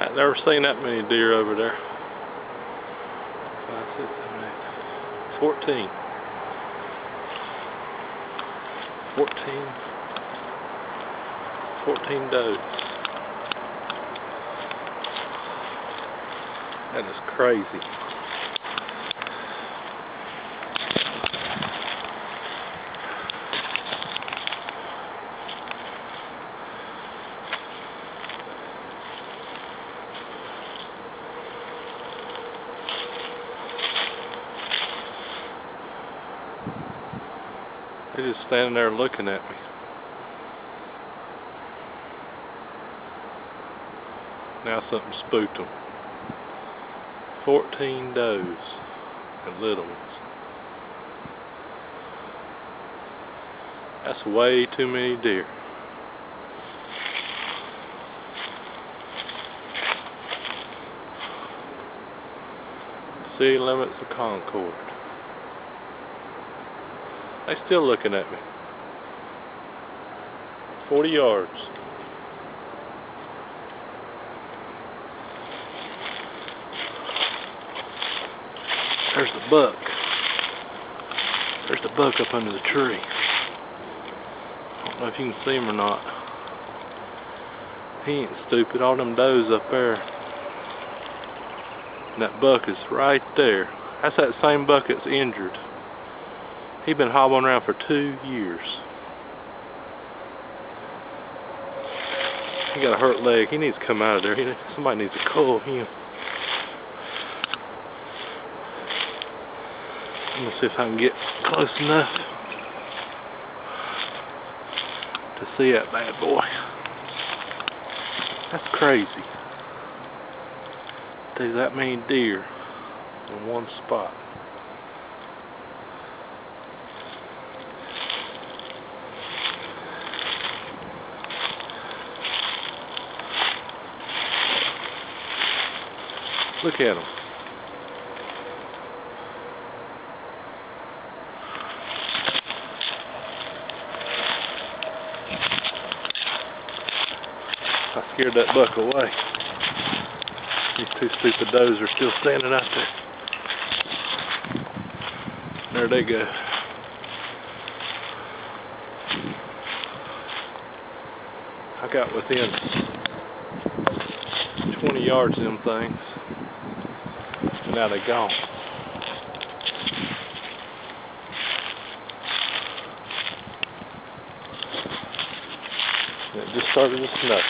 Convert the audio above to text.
I've never seen that many deer over there. 5, 6, 7, 8. 14. 14 does. That is crazy. They're just standing there looking at me. Now something spooked them. 14 does and little ones. That's way too many deer. City limits of Concord. They still looking at me. 40 yards. There's the buck. There's the buck up under the tree. I don't know if you can see him or not. He ain't stupid. All them does up there. And that buck is right there. That's that same buck that's injured. He been hobbling around for 2 years. He got a hurt leg. He needs to come out of there. Somebody needs to cull him. I'm gonna see if I can get close enough to see that bad boy. That's crazy. There's that many deer in one spot. Look at them. I scared that buck away. These two stupid does are still standing out there. There they go. I got within 20 yards of them things. And now they're gone. It just started to snow.